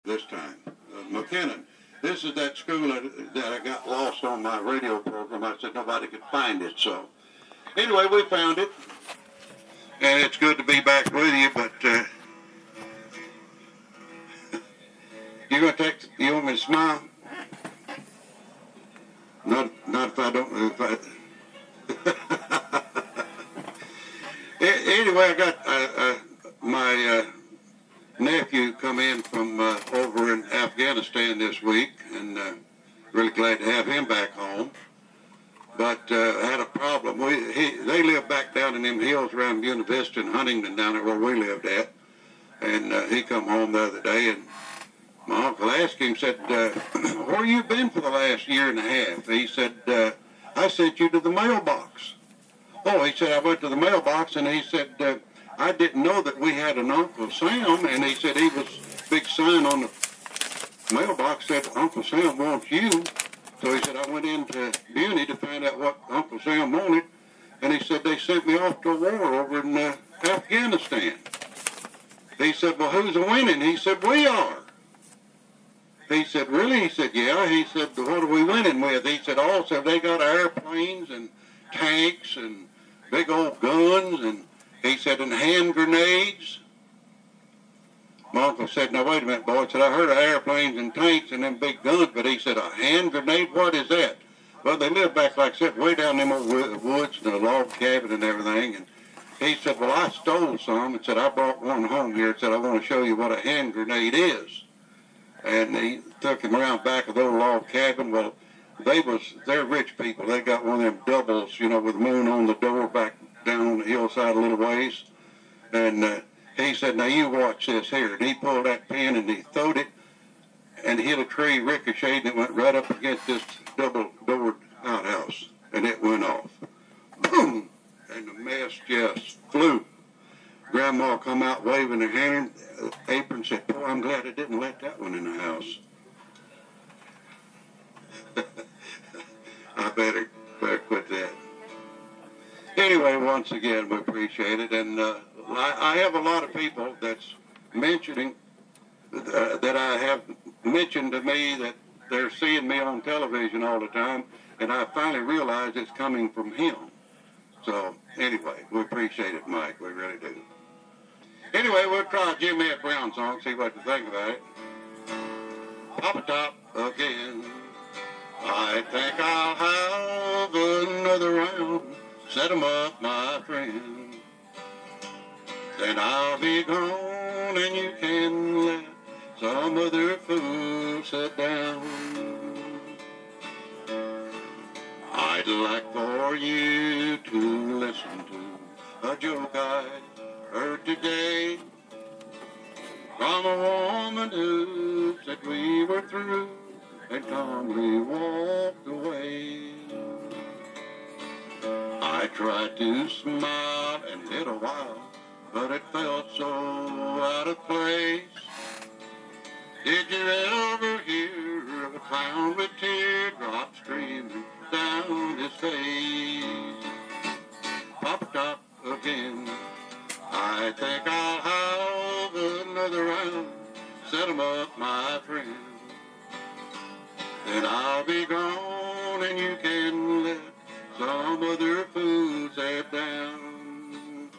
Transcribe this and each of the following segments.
this time. McKinnon. This is that school that I got lost on my radio program. I said nobody could find it. So anyway, we found it. And it's good to be back with you, but you want me to smile? Not if I don't. Anyway, I got my nephew come in from over in Afghanistan this week, and really glad to have him back home. But had a problem. They live back down in them hills around Buena Vista and Huntington, down there where we lived at. And he come home the other day, and my uncle asked him, said, where you been for the last year and a half? He said, I sent you to the mailbox. Oh, he said, I went to the mailbox, and he said, I didn't know that we had an Uncle Sam, and he said he was big sign on the mailbox said, Uncle Sam wants you. So he said, I went into Buena to find out what Uncle Sam wanted, and he said, they sent me off to a war over in Afghanistan. He said, well, who's winning? He said, we are. He said, really? He said, yeah. He said, what are we winning with? He said, also, they got airplanes and tanks and big old guns, and he said, and hand grenades. My uncle said, now, wait a minute, boy. He said, I heard of airplanes and tanks and them big guns, but he said, a hand grenade? What is that? Well, they live back, like I said, way down in them old woods and a log cabin and everything. And he said, well, I stole some and said, I brought one home here and said, I want to show you what a hand grenade is. And he took him around back of the old log cabin. Well, they're rich people. They got one of them doubles, you know, with the moon on the door back down on the hillside a little ways. And he said, now you watch this here. And he pulled that pin and he throwed it and hit a tree, ricocheted, and it went right up against this double-doored outhouse. And it went off. Boom! And the mess just flew. Grandma come out waving her hand, apron, said, boy, I'm glad I didn't let that one in the house. I better quit that. Anyway, once again, we appreciate it. And I have a lot of people that's mentioning, that I have mentioned to me that they're seeing me on television all the time, and I finally realized it's coming from him. So, anyway, we appreciate it, Mike. We really do. Anyway, we'll try a Jim Ed Brown song, see what you think about it. Papa Top again. I think I'll have another round. Set 'em up, my friend. Then I'll be gone and you can let some other fool sit down. I'd like for you to listen to a joke I heard today from a woman who said we were through and calmly walked away. I tried to smile and hit a while, but it felt so out of place. Did you ever hear of a clown with teardrops streaming down his face? Papa Top again. I think I'll have another round. Set 'em up, my friend. Then I'll be gone and you can let some other fool sit down.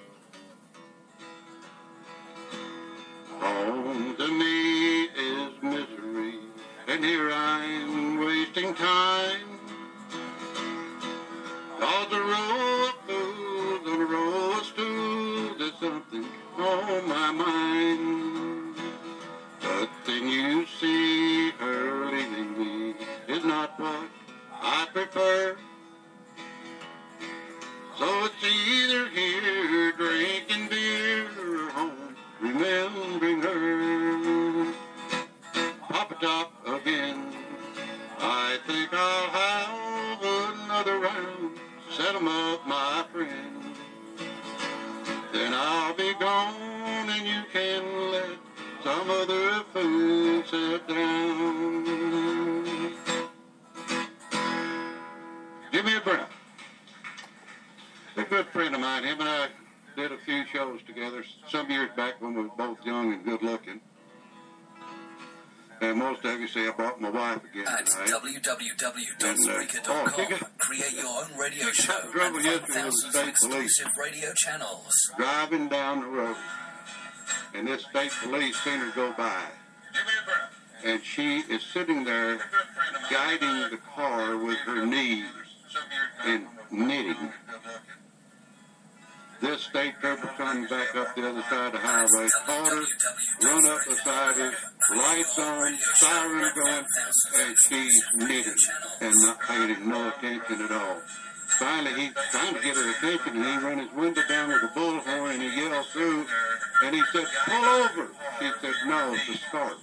Home to me is misery, and here I'm wasting time. 'Cause a row of fools and a row of stools, there's something on my mind. But then you see her leaving me is not what I prefer. So it's either here drinking beer or home remembering her. Papa Top again. I think I'll have another round. Set 'em up, my friend. Then I'll be gone and you can let some other fool sit down. Jimmy Brown. A good friend of mine. Him and I did a few shows together some years back when we were both young and good looking. And most of you say I brought my wife again At tonight. www.spreaker.com, create your own radio show and find thousands of exclusive radio channels. Driving down the road, and this state police seen her go by. And she is sitting there guiding the car with her knees and knitting. This state trooper trying to back up the other side of the highway, caught her, run up beside her, lights on, siren going, and she's knitting and not paying no attention at all. Finally, he's trying to get her attention, and he run his window down with a bullhorn, and he yelled through, and he said, "Pull over." She said, "No, to start."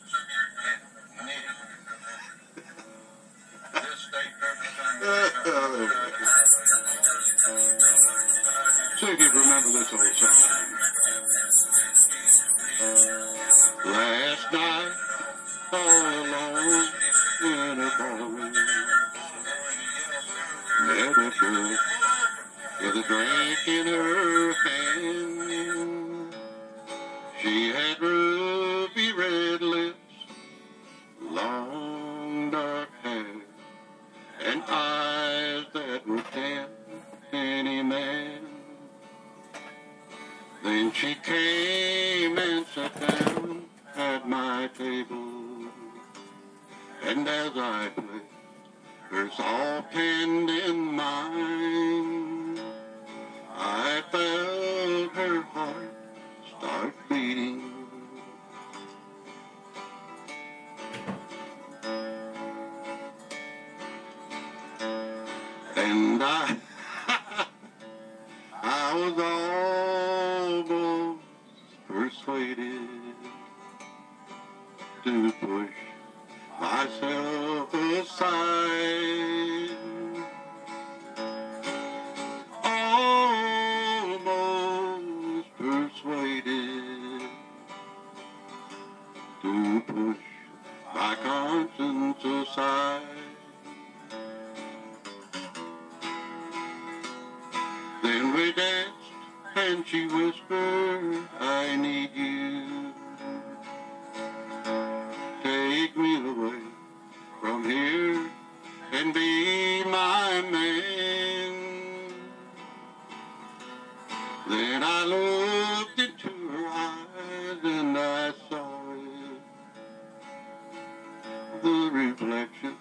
See if you remember this old song. Last night, all alone in a barn, met a girl with a drink in her hand. She had ruby red lips, long dark hair, and eyes that would tempt any man. Then she came and sat down at my table, and as I placed her soft hand in mine, I felt her heart start beating. And I was almost persuaded to push myself aside. Almost persuaded to push my conscience aside. Then we danced, and she whispered, "I need you. Take me away from here and be my man." Then I looked into her eyes and I saw it, the reflection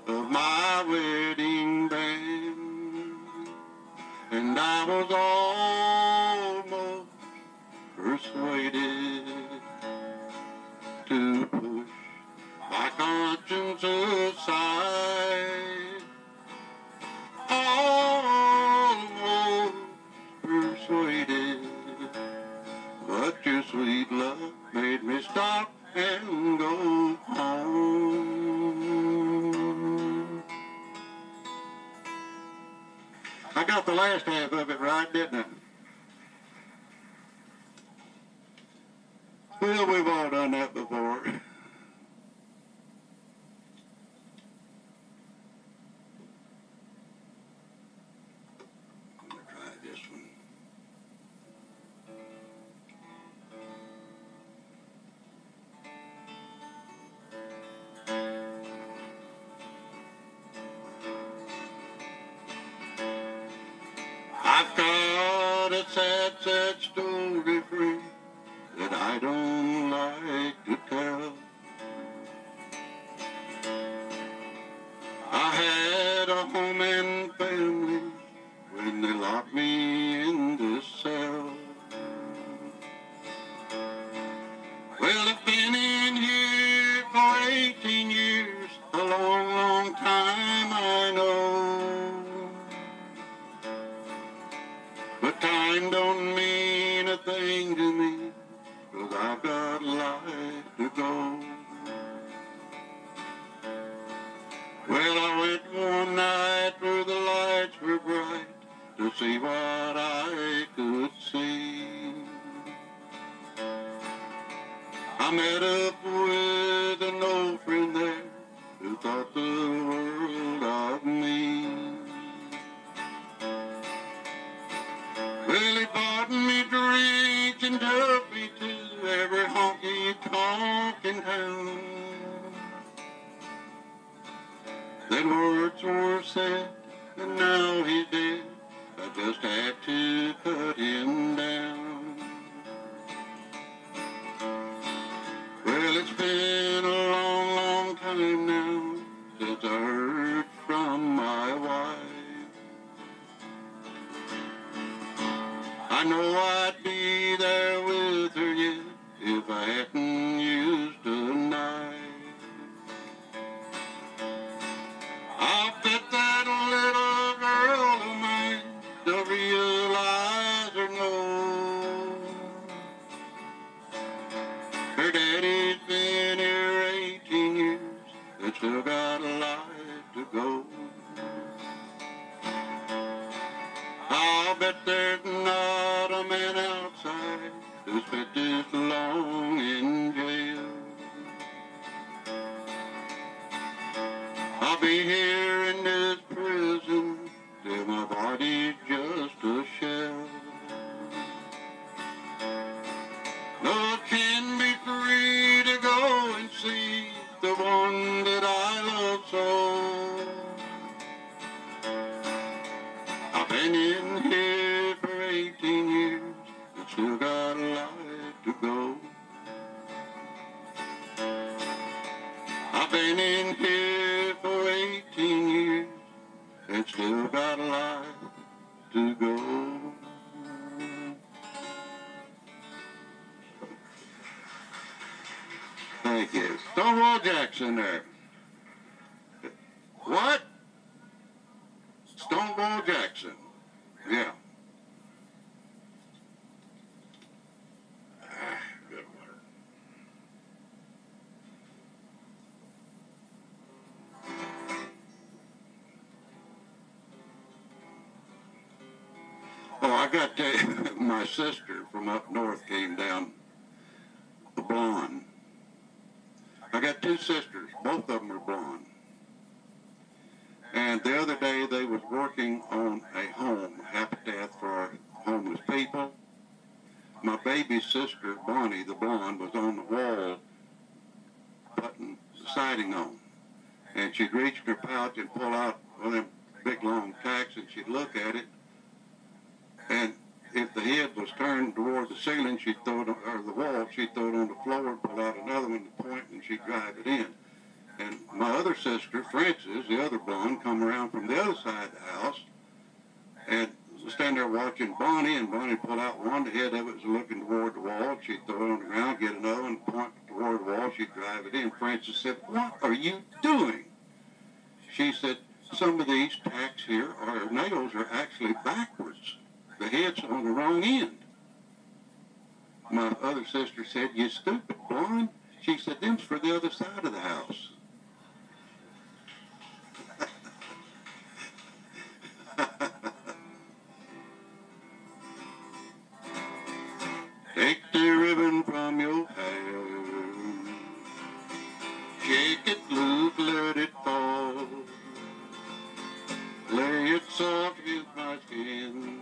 of my wedding band. And I was almost persuaded to push my conscience aside. Almost persuaded, but your sweet love made me stop and go home. I got the last half of it right, didn't I? Well, we've all done that before. I'm going to try this one. I've got a sad, sad story, friend, that I don't like to tell. I had a home and family when they locked me in this cell. Well, I've been in here for 18 years, a long, long time, I know. But time don't mean a thing to me, 'cause I've got life to go. Well, I went one night where the lights were bright to see what I could see. I met up with an old friend there who thought the world of me. Well, he bought me drinks and took me to every honky-tonk in town. When words were said, and now he's dead, I just had to cut him down. Well, it's been a long, long time now since I heard from my wife. I know I'd be there with her yet if I hadn't used a knife. I'll bet that little girl of mine don't realize or know. Her daddy's been here 18 years and still got a life to go. I'll bet there's not a man outside who spent this long in jail. I'll be here in this prison till my body's just a shell. No, I can be free to go and see the one that I love so. I've been in here for 18 years and still got a life to go. I've been in here for 18 years and still got a life to go. Thank you. Stonewall Jackson there. What? Stonewall Jackson. Yeah. Good water. Oh, I got to, my sister from up north came down, a blonde. I got two sisters, both of them are blonde. And the other day they was working on a home, habitat for homeless people. My baby sister, Bonnie, the blonde, was on the wall putting the siding on. And she'd reach in her pouch and pull out one of them big long tacks and she'd look at it. And if the head was turned toward the ceiling, she'd throw it, or the wall, she'd throw it on the floor and pull out another one to point and she'd drive it in. And my other sister, Frances, the other blonde, come around from the other side of the house and stand there watching Bonnie, and Bonnie pull out one, the head of it was looking toward the wall. She'd throw it on the ground, get another one, point toward the wall, she'd drive it in. Frances said, "What are you doing?" She said, "Some of these tacks here, or nails, are actually backwards. The head's on the wrong end." My other sister said, "You stupid blonde." She said, "Them's for the other side of the house." Take the ribbon from your hair, shake it loose, let it fall, lay it soft against my skin,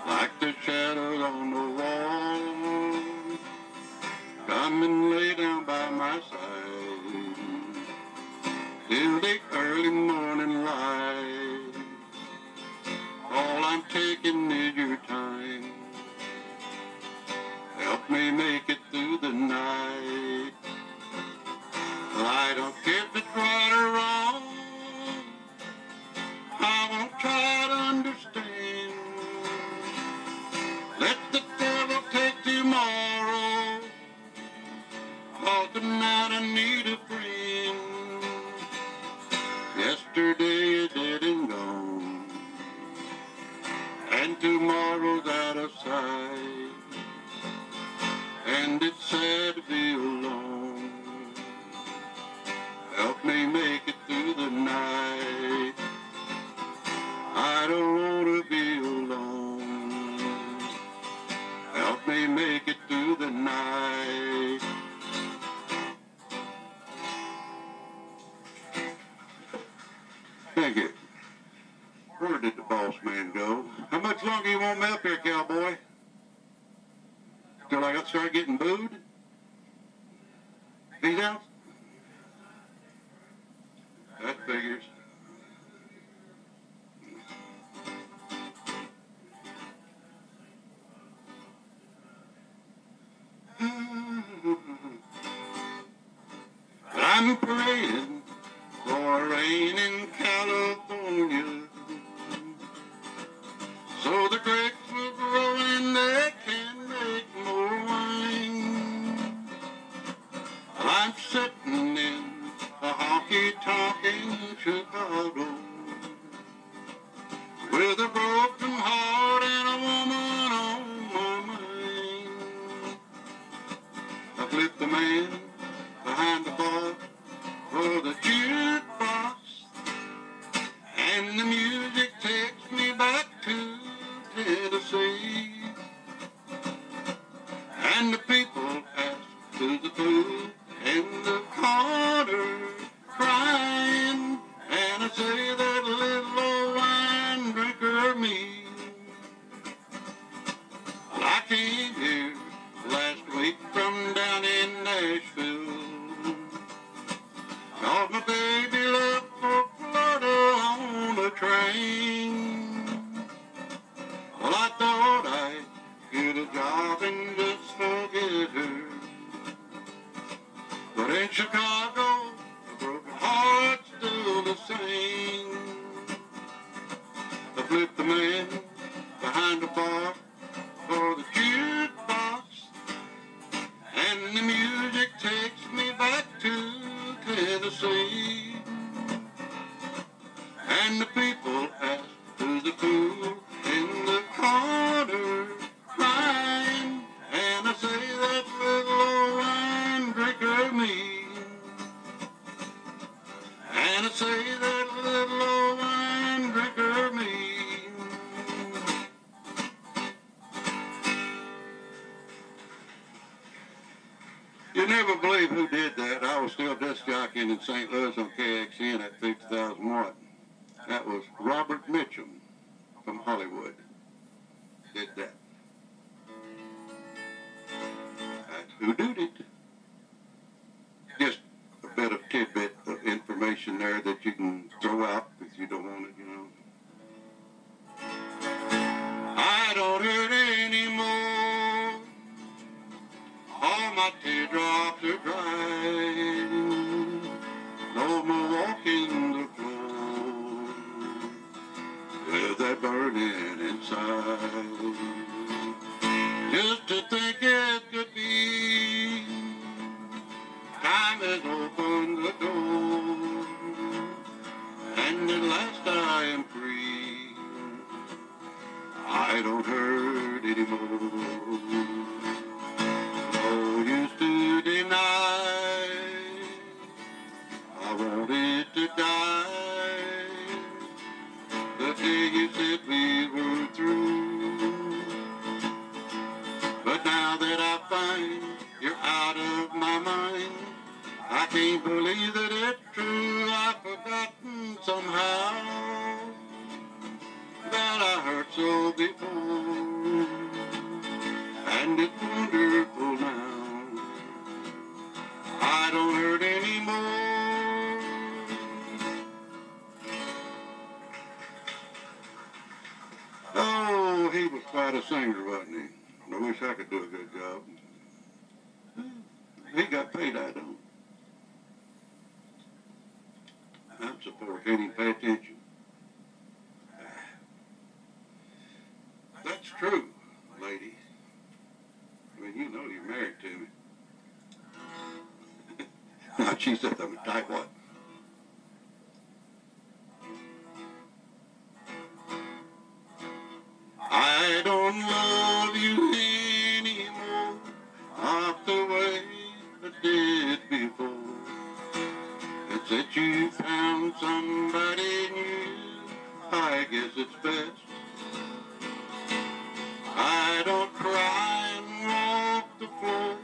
like the shadows on the wall. Come and lay down by my side till the early morning light. All I'm taking is your time. Help me make it through the night. I don't care if it's right or wrong. I won't try to understand. Let the devil take tomorrow. 'Cause tonight I need a friend. Yesterday is dead and gone, and tomorrow's out of sight. And it's sad to be alone. Help me make it through the night. I don't want to be alone. Help me make it through the night. Thank you. Where did the boss man go? How much longer you want me up here, cowboy? Till I start getting booed? He's out? That figures. I'm praying for rain in California, so the grapes will grow and they can make more wine. I'm sitting in a honky-tonk Chicago with a broken heart and a woman on my mind. I flipped the man behind the bar for the jukebox, and the music takes me back to Tennessee. And the people pass to the food in the corner crying, and I say that little old wine drinker me. Well, I came here last week from down in Nashville, 'cause my baby left for Florida on a train. Well, I thought I'd get a job and just forget her, but in Chicago, a broken heart's still the same. I flipped the man behind the bar for the jukebox, and the music takes me back to Tennessee. And the people ask who's the fool in the corner crying, and I say that little old wine drinker me. And I say that little old wine drinker me. You never believe who did that. I was still disc jockeying in St. Louis on KXN at 50,000 watt. That was Robert Mitchum from Hollywood. Did that. That's who did it. Just a bit of tidbit of information there that you can throw out if you don't want it, you know. I don't hurt anymore. All my teardrops are dry. No more walking the floor with that burning inside. Just to think it could be, time has opened the door, and at last I am free. I don't hurt anymore. Oh, used to deny, I wanted to die the day you said we were through. But now that I find you're out of my mind, I can't believe that it's true. I've forgotten somehow that I hurt so before, and it's wonderful now. I don't hurt anymore. Oh, he was quite a singer, wasn't he? I wish I could do a good job. He got paid, I don't. I'm supposed to even pay attention. That's true, ladies. I mean, you know you're married to me. Now, she said, I'm a tight what? I don't love you anymore, not the way I did before. It's that you found somebody new, I guess it's best. I don't cry and walk the floor,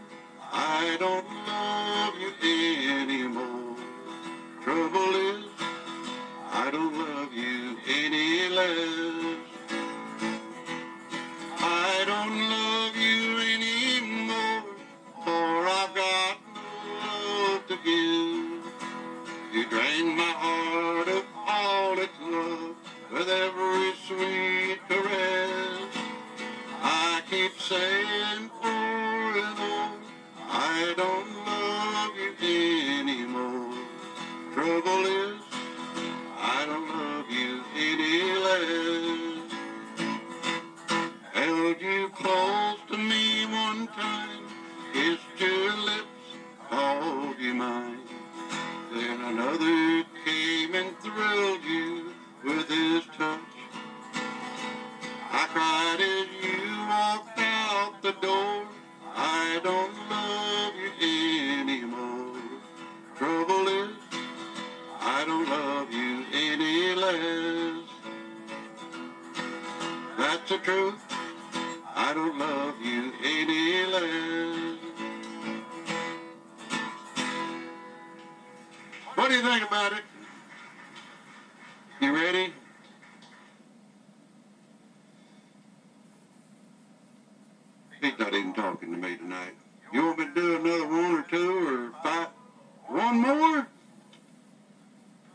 I don't love you anymore. Trouble is, I don't love you any less. I don't love you anymore, for I've got no love to give. You drained my heart the truth. I don't love you any less. What do you think about it? You ready? He's not even talking to me tonight. You want me to do another one or two or five? One more?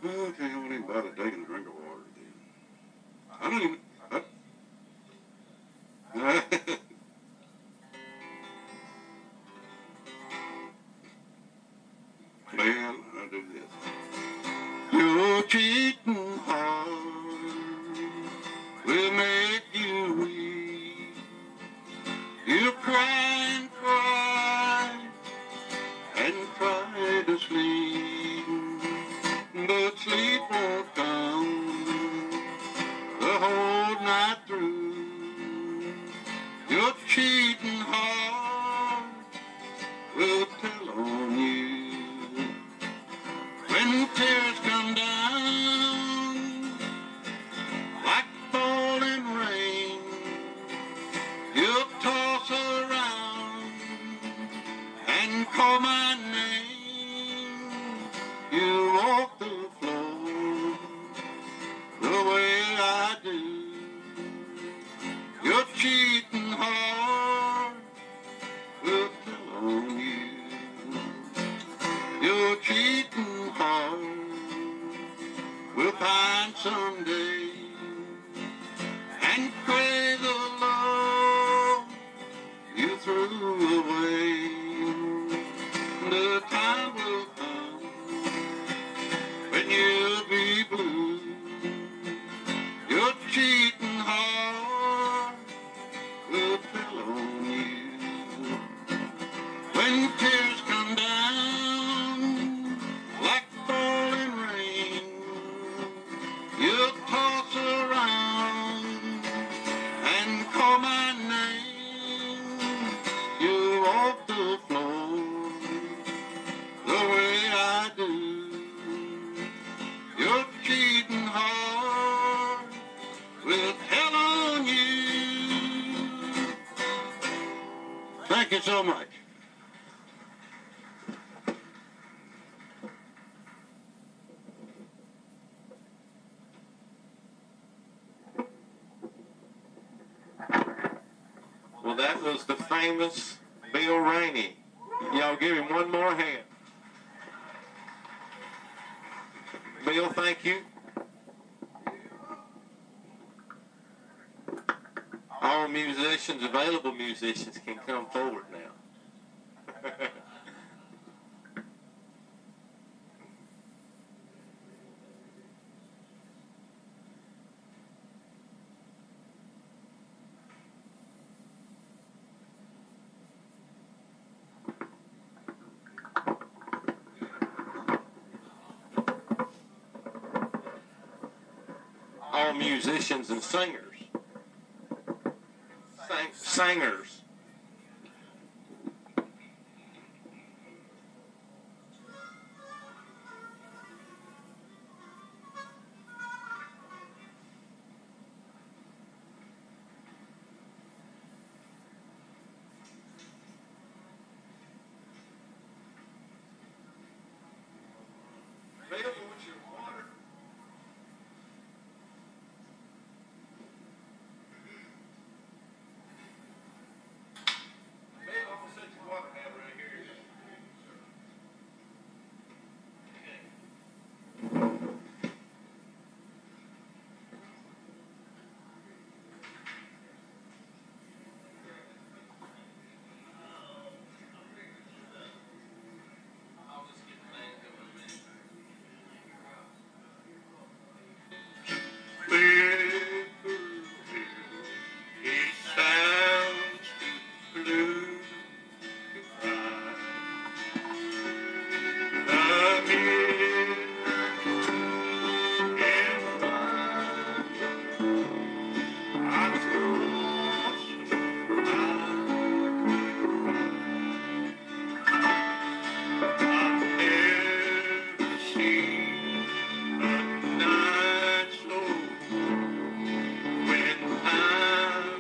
Okay, I won't even bother taking a drink of water then. I don't even... Well, I'll do this. Your cheating heart will make you weep. You cry and cry and try to sleep, but sleep won't come the whole night through. Your cheating heart will tell on you. When tears come down like falling rain, you'll toss around and call my name. You walk the floor the way I do. Your cheating heart will tell on you. Your cheating heart will find someday and crave the love you threw away. The time will come when you'll be blue. Your cheating heart will tell on you. When tears come down like falling rain, you'll toss around and call my name. You walk the floor the way I do. Your cheating heart will tell on you. Thank you so much. Well, that was the famous Bill Rainey. Y'all give him one more hand. Bill, thank you. All musicians, available musicians, can come forward now. All musicians and singers. Singers. Bill, you want your water? When I'm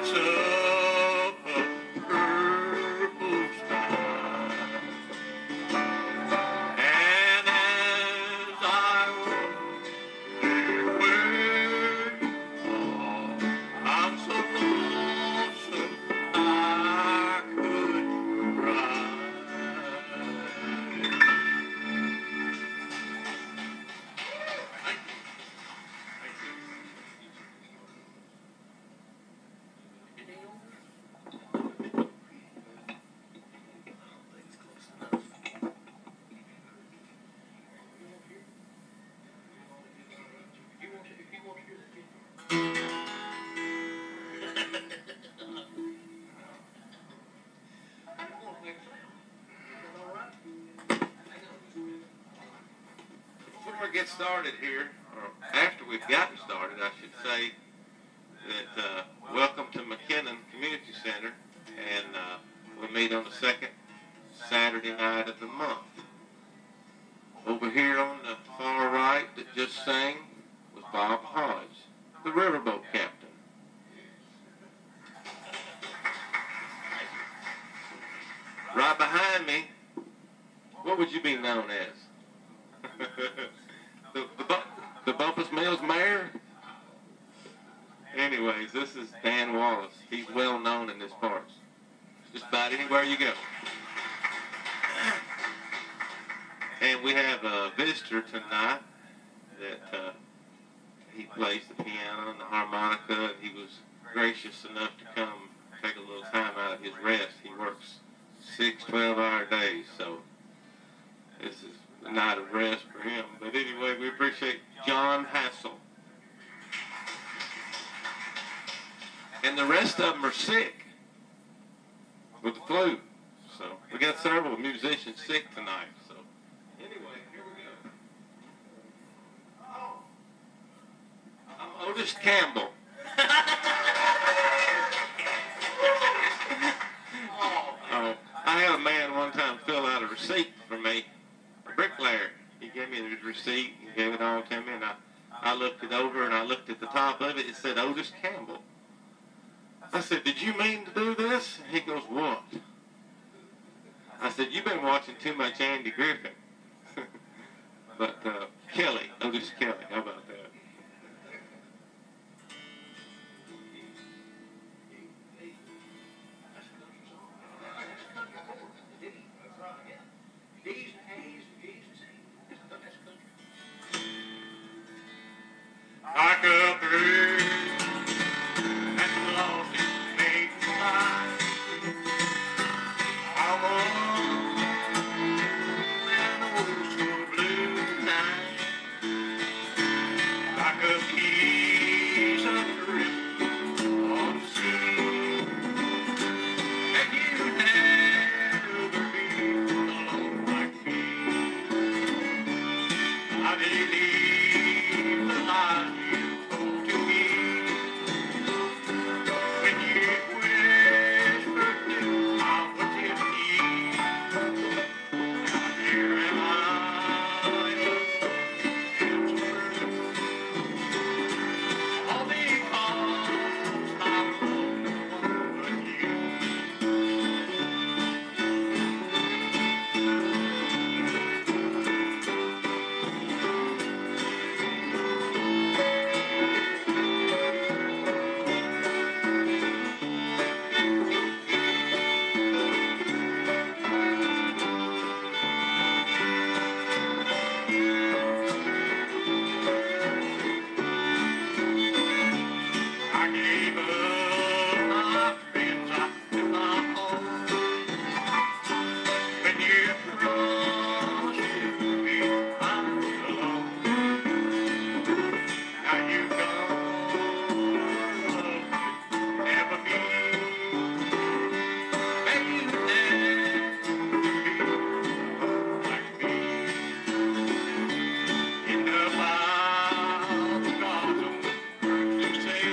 lights up a purple sky. And as I wonder where you are, I'm so lonesome I could cry. Before we get started here, or after we've gotten started, I should say that welcome to McKinnon Community Center, and we meet on the second Saturday night of the month. Over here on the far right that just sang was Bob Hodge, the riverboat captain. Right behind me, what would you be known as? the Bumpus Mills mayor? Anyways, this is Dan Wallace. He's well known in this parts. Just about anywhere you go. And we have a visitor tonight that he plays the piano and the harmonica, and he was gracious enough to come take a little time out of his rest. He works 6 12-hour days, so this is a night of rest for him. But anyway, we appreciate John Hassel. And the rest of them are sick with the flu. So we got several musicians sick tonight. So anyway, here we go. Oh, I'm Otis Campbell. I had a man one time fill out a receipt for me, a bricklayer. He gave me the receipt and gave it all to me, and I looked it over, and I looked at the top of it. It said Otis Campbell. I said, "Did you mean to do this?" And he goes, "What?" I said, "You've been watching too much Andy Griffin." But Kelly, Otis Kelly, how about that? Like a bird that's lost its mate tonight, I walk an old so blue night, like a piece of drift on the sea, and you never be alone like me. I believe the light to me when you whisper to I was in need. Here am I, all because I wrote with you. I gave up my friends, I took my home. When you promised to be I'm alone. Now you gone, never be. And you never be like me. In the Bible, God's own words do say,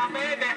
my baby.